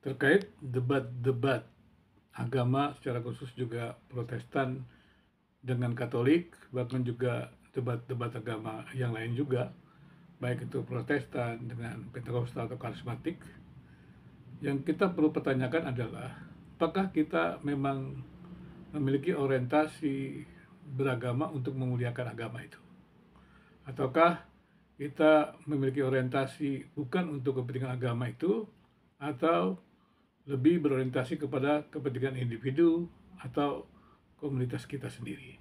terkait debat-debat agama secara khusus juga Protestan dengan Katolik, bahkan juga debat-debat agama yang lain juga, baik itu Protestan dengan Pentakosta atau Karismatik. Yang kita perlu pertanyakan adalah apakah kita memang memiliki orientasi beragama untuk memuliakan agama itu, ataukah kita memiliki orientasi bukan untuk kepentingan agama itu, atau lebih berorientasi kepada kepentingan individu atau komunitas kita sendiri.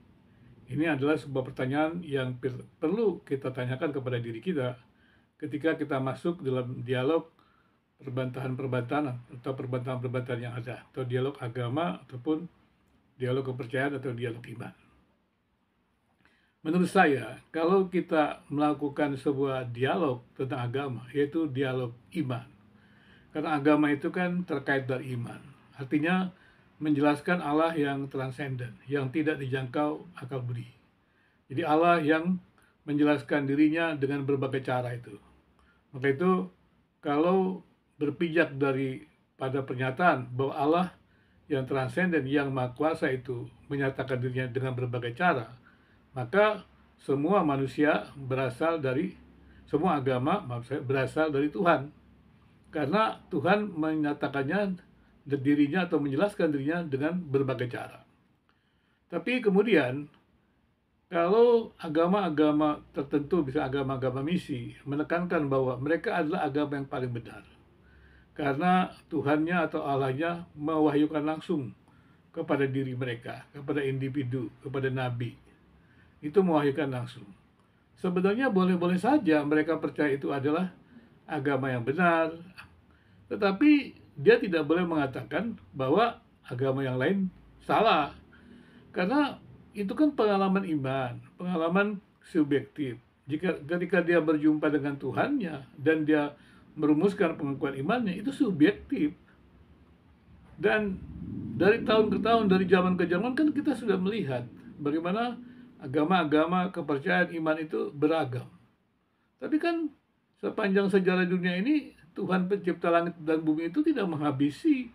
Ini adalah sebuah pertanyaan yang perlu kita tanyakan kepada diri kita ketika kita masuk dalam dialog perbantahan-perbantahan atau perbantahan-perbantahan yang ada, atau dialog agama ataupun dialog kepercayaan atau dialog iman. Menurut saya, kalau kita melakukan sebuah dialog tentang agama, yaitu dialog iman, karena agama itu kan terkait dari iman. Artinya menjelaskan Allah yang transenden, yang tidak dijangkau akal budi. Jadi Allah yang menjelaskan dirinya dengan berbagai cara itu. Maka itu kalau berpijak dari pada pernyataan bahwa Allah yang transenden, yang maha kuasa itu menyatakan dirinya dengan berbagai cara, maka semua manusia berasal dari, semua agama berasal dari Tuhan. Karena Tuhan menyatakannya dirinya atau menjelaskan dirinya dengan berbagai cara. Tapi kemudian kalau agama-agama tertentu, bisa agama-agama misi, menekankan bahwa mereka adalah agama yang paling benar. Karena Tuhannya atau Allahnya mewahyukan langsung kepada diri mereka, kepada individu, kepada nabi. Itu mewahyukan langsung. Sebenarnya boleh-boleh saja mereka percaya itu adalah agama yang benar, tetapi dia tidak boleh mengatakan bahwa agama yang lain salah. Karena itu kan pengalaman iman, pengalaman subjektif. Ketika dia berjumpa dengan Tuhannya dan dia merumuskan pengakuan imannya, itu subjektif. Dan dari tahun ke tahun, dari zaman ke zaman kan kita sudah melihat bagaimana agama-agama kepercayaan iman itu beragam. Tapi kan sepanjang sejarah dunia ini, Tuhan pencipta langit dan bumi itu tidak menghabisi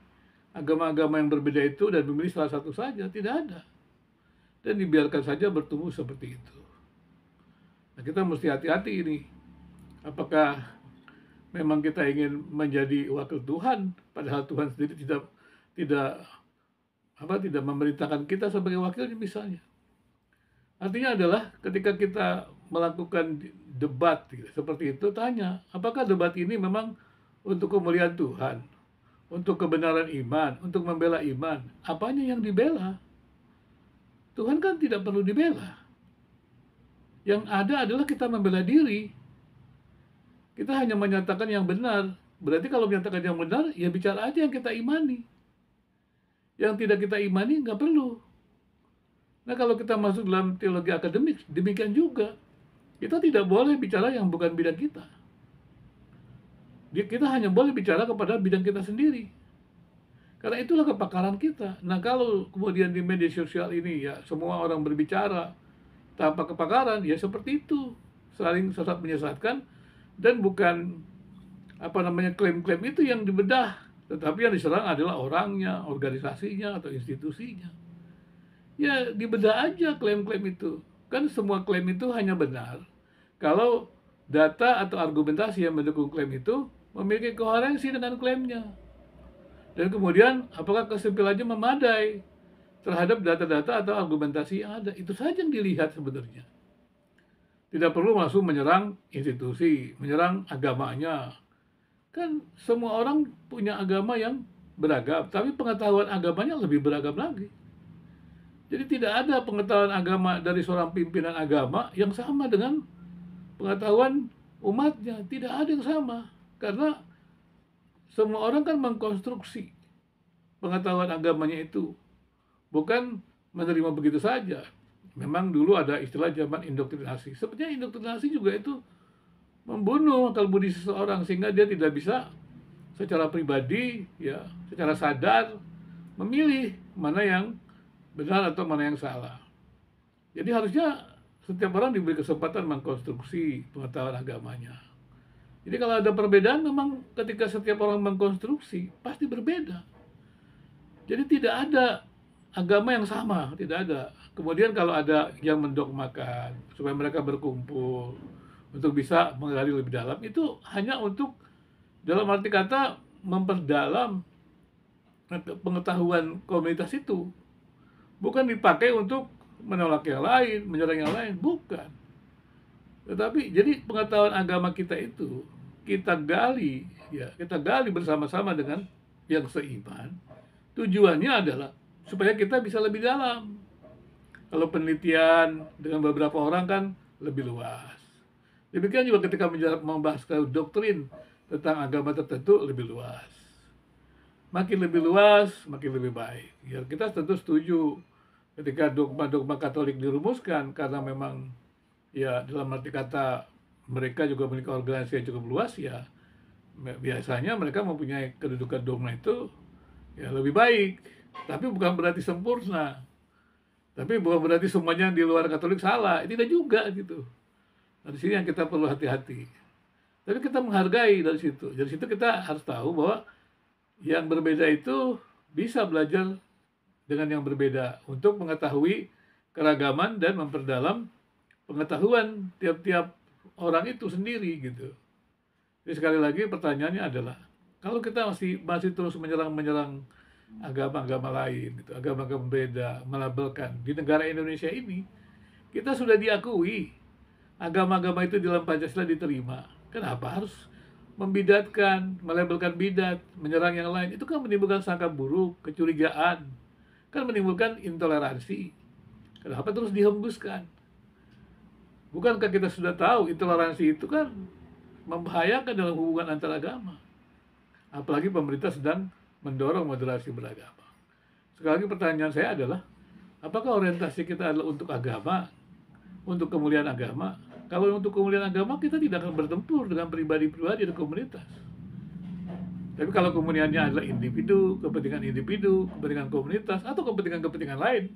agama-agama yang berbeda itu dan memilih salah satu saja, tidak ada. Dan dibiarkan saja bertumbuh seperti itu. Nah, kita mesti hati-hati ini. Apakah memang kita ingin menjadi wakil Tuhan, padahal Tuhan sendiri tidak tidak memerintahkan kita sebagai wakilnya misalnya. Artinya adalah ketika kita melakukan debat seperti itu, tanya, apakah debat ini memang untuk kemuliaan Tuhan, untuk kebenaran iman, untuk membela iman? Apanya yang dibela? Tuhan kan tidak perlu dibela. Yang ada adalah kita membela diri. Kita hanya menyatakan yang benar. Berarti kalau menyatakan yang benar, ya bicara aja yang kita imani. Yang tidak kita imani nggak perlu. Nah, kalau kita masuk dalam teologi akademik, demikian juga. Kita tidak boleh bicara yang bukan bidang kita. Kita hanya boleh bicara kepada bidang kita sendiri. Karena itulah kepakaran kita. Nah, kalau kemudian di media sosial ini ya semua orang berbicara tanpa kepakaran, ya seperti itu. Saling sesat menyesatkan, dan bukan klaim-klaim itu yang dibedah, tetapi yang diserang adalah orangnya, organisasinya, atau institusinya. Ya dibedah aja klaim-klaim itu. Kan semua klaim itu hanya benar kalau data atau argumentasi yang mendukung klaim itu memiliki koherensi dengan klaimnya. Dan kemudian apakah kesimpulannya memadai terhadap data-data atau argumentasi yang ada. Itu saja yang dilihat sebenarnya. Tidak perlu langsung menyerang institusi, menyerang agamanya. Kan semua orang punya agama yang beragam, tapi pengetahuan agamanya lebih beragam lagi. Jadi tidak ada pengetahuan agama dari seorang pimpinan agama yang sama dengan pengetahuan umatnya. Tidak ada yang sama. Karena semua orang kan mengkonstruksi pengetahuan agamanya itu. Bukan menerima begitu saja. Memang dulu ada istilah zaman indoktrinasi. Sebenarnya indoktrinasi juga itu membunuh akal budi seseorang sehingga dia tidak bisa secara pribadi, ya, secara sadar memilih mana yang benar atau mana yang salah. Jadi harusnya setiap orang diberi kesempatan mengkonstruksi pengetahuan agamanya. Jadi kalau ada perbedaan memang ketika setiap orang mengkonstruksi pasti berbeda. Jadi tidak ada agama yang sama, tidak ada. Kemudian kalau ada yang mendogmakan supaya mereka berkumpul untuk bisa menggali lebih dalam, itu hanya untuk dalam arti kata memperdalam pengetahuan komunitas itu. Bukan dipakai untuk menolak yang lain, menyerang yang lain, bukan. Tetapi jadi pengetahuan agama kita itu kita gali, ya kita gali bersama-sama dengan yang seiman. Tujuannya adalah supaya kita bisa lebih dalam. Kalau penelitian dengan beberapa orang kan lebih luas. Demikian juga ketika membahas doktrin tentang agama tertentu lebih luas. Makin lebih luas, makin lebih baik. Ya, kita tentu setuju ketika dogma-dogma Katolik dirumuskan karena memang ya dalam arti kata mereka juga memiliki organisasi yang cukup luas, ya biasanya mereka mempunyai kedudukan dogma itu ya lebih baik. Tapi bukan berarti sempurna. Tapi bukan berarti semuanya di luar Katolik salah. Tidak juga gitu. Nah, di sini yang kita perlu hati-hati. Tapi kita menghargai dari situ. Dari situ kita harus tahu bahwa yang berbeda itu bisa belajar dengan yang berbeda untuk mengetahui keragaman dan memperdalam pengetahuan tiap-tiap orang itu sendiri gitu. Jadi sekali lagi pertanyaannya adalah, kalau kita masih terus menyerang agama-agama lain, gitu, agama-agama berbeda, melabelkan di negara Indonesia ini, kita sudah diakui agama-agama itu dalam Pancasila diterima. Kenapa harus membidatkan, melabelkan bidat, menyerang yang lain? Itu kan menimbulkan sangka buruk, kecurigaan, kan menimbulkan intoleransi. Kenapa terus dihembuskan? Bukankah kita sudah tahu intoleransi itu kan membahayakan dalam hubungan antar agama? Apalagi pemerintah sedang mendorong moderasi beragama. Sekali lagi pertanyaan saya adalah, apakah orientasi kita adalah untuk agama, untuk kemuliaan agama? Kalau untuk kemuliaan agama, kita tidak akan bertempur dengan pribadi-pribadi dan komunitas. Tapi kalau kemuliaannya adalah individu, kepentingan komunitas, atau kepentingan-kepentingan lain,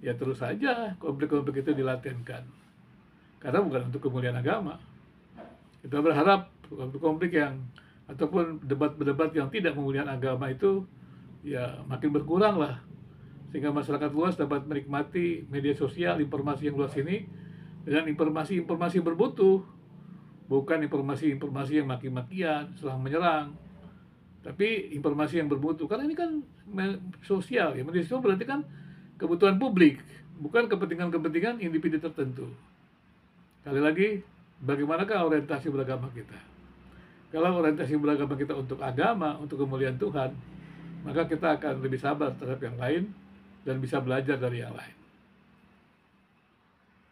ya terus saja konflik-konflik itu dilatenkan. Karena bukan untuk kemuliaan agama. Kita berharap konflik yang ataupun debat-debat yang tidak memuliakan agama itu ya makin berkurang lah, sehingga masyarakat luas dapat menikmati media sosial, informasi yang luas ini dengan informasi-informasi bermutu, bukan informasi-informasi yang maki-makian, serang menyerang, tapi informasi yang bermutu. Karena ini kan sosial, ya media sosial berarti kan kebutuhan publik, bukan kepentingan-kepentingan individu tertentu. Sekali lagi, bagaimanakah orientasi beragama kita? Kalau orientasi beragama kita untuk agama, untuk kemuliaan Tuhan, maka kita akan lebih sabar terhadap yang lain dan bisa belajar dari yang lain.